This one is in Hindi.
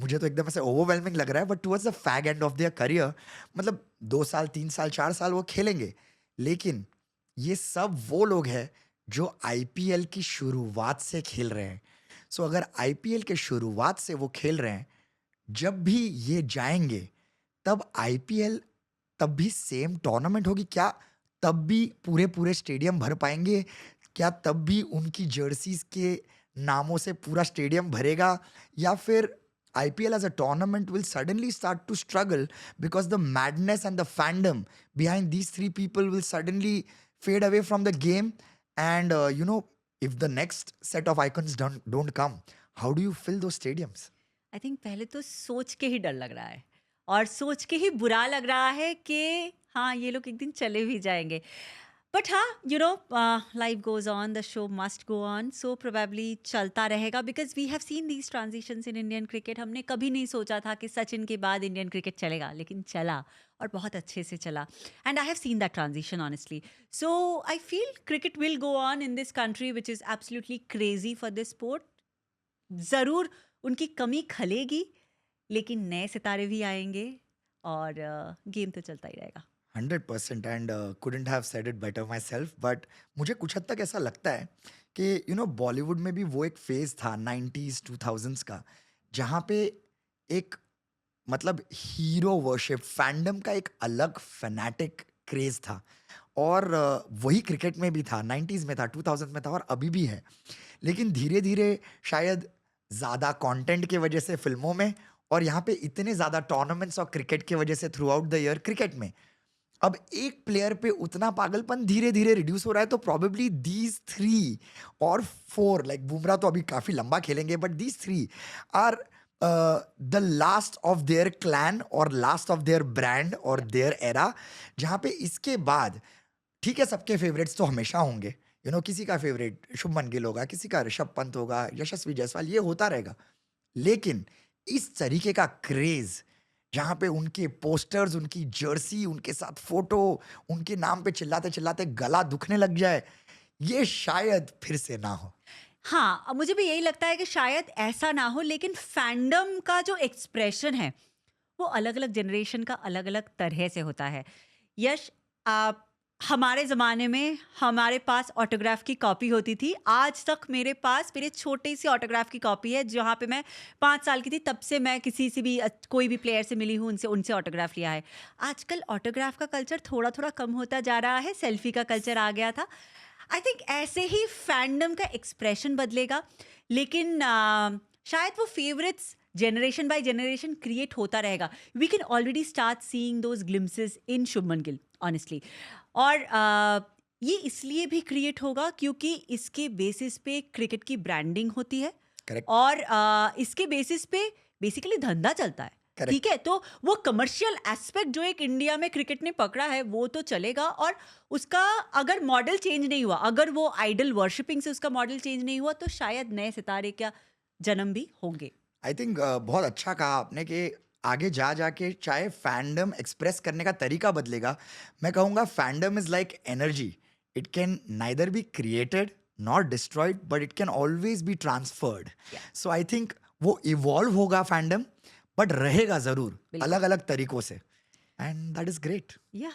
मुझे तो एकदम ऐसे ओवरवेलमिंग लग रहा है, but towards the fag end of their career, मतलब 2 साल 3 साल 4 साल वो खेलेंगे, लेकिन ये सब वो लोग हैं जो आईपीएल की शुरुआत से खेल रहे हैं। सो अगर आईपीएल के शुरुआत से वो खेल रहे हैं, जब भी ये जाएंगे, तब आईपीएल, तब भी सेम टूर्नामेंट होगी क्या? तब भी पूरे पूरे स्टेडियम भर पाएंगे क्या? तब भी उनकी जर्सीज के नामों से पूरा स्टेडियम भरेगा? या फिर IPL as a tournament will suddenly start to struggle because the madness and the fandom behind these three people will suddenly fade away from the game? And if the next set of icons don't come, how do you fill those stadiums? I think पहले तो सोच के ही डर लग रहा है और सोच के ही बुरा लग रहा है कि हाँ ये लोग एक दिन चले भी जाएंगे. बट हाँ, life goes on, the show must go on, so probably चलता रहेगा because we have seen these transitions in Indian cricket. हमने कभी नहीं सोचा था कि सचिन के बाद इंडियन क्रिकेट चलेगा, लेकिन चला और बहुत अच्छे से चला. And I have seen that transition honestly. So I feel cricket will go on in this country which is absolutely crazy for this sport. ज़रूर उनकी कमी खलेगी, लेकिन नए सितारे भी आएंगे और गेम तो चलता ही रहेगा. 100% and couldn't have said it better myself. But मुझे कुछ हद तक ऐसा लगता है कि बॉलीवुड में भी वो एक फेज था 90s 2000s का, जहाँ पे एक मतलब हीरो वर्शिप फैंडम का एक अलग फैनेटिक क्रेज था. और वही क्रिकेट में भी था, 90s में था, 2000 में था और अभी भी है. लेकिन धीरे धीरे शायद ज़्यादा कंटेंट की वजह से फिल्मों में, और यहाँ पे इतने ज़्यादा टूर्नामेंट्स और क्रिकेट की वजह से through out the year cricket में, अब एक प्लेयर पे उतना पागलपन धीरे धीरे रिड्यूस हो रहा है. तो प्रॉबेबली दीज 3 और 4, लाइक बुमराह तो अभी काफी लंबा खेलेंगे, but these 3 are the last of their clan और लास्ट ऑफ देयर ब्रांड और देयर एरा. जहाँ पे इसके बाद ठीक है, सबके फेवरेट्स तो हमेशा होंगे. किसी का फेवरेट शुभमन गिल होगा, किसी का ऋषभ पंत होगा, यशस्वी जायसवाल, ये होता रहेगा. लेकिन इस तरीके का क्रेज, जहाँ पे उनके पोस्टर्स, उनकी जर्सी, उनके साथ फोटो, उनके नाम पे चिल्लाते चिल्लाते गला दुखने लग जाए, ये शायद फिर से ना हो. हाँ, मुझे भी यही लगता है कि शायद ऐसा ना हो, लेकिन फैंडम का जो एक्सप्रेशन है, वो अलग-अलग जनरेशन का अलग-अलग तरह से होता है. यश, आप हमारे ज़माने में हमारे पास ऑटोग्राफ की कॉपी होती थी. आज तक मेरे पास मेरे छोटी सी ऑटोग्राफ की कॉपी है, जहाँ पे मैं 5 साल की थी, तब से मैं किसी से भी कोई भी प्लेयर से मिली हूँ, उनसे उनसे ऑटोग्राफ लिया है. आजकल ऑटोग्राफ का कल्चर थोड़ा-थोड़ा कम होता जा रहा है, सेल्फी का कल्चर आ गया था. आई थिंक ऐसे ही फैंडम का एक्सप्रेशन बदलेगा, लेकिन शायद वो favourites generation by generation create होता रहेगा. We can already start seeing those glimpses in Shubman Gill honestly. और ये इसलिए भी क्रिएट होगा क्योंकि इसके बेसिस पे क्रिकेट की ब्रांडिंग होती है करेक्ट. और इसके बेसिस पे बेसिकली धंधा चलता है. करेक्ट. ठीक है, तो वो कमर्शियल एस्पेक्ट जो एक इंडिया में क्रिकेट ने पकड़ा है वो तो चलेगा. और उसका अगर मॉडल चेंज नहीं हुआ, अगर वो आइडल वर्शिपिंग से उसका मॉडल चेंज नहीं हुआ, तो शायद नए सितारे का जन्म भी होंगे. आई थिंक बहुत अच्छा कहा आपने कि आगे जा जाके चाहे फैंडम एक्सप्रेस करने का तरीका बदलेगा. मैं कहूँगा fandom is like energy. It can neither be created not destroyed, but it can always be transferred. Yeah. So I think वो इवॉल्व होगा फैंडम, बट रहेगा जरूर बिल्कुल. अलग अलग तरीकों से. And that is great. या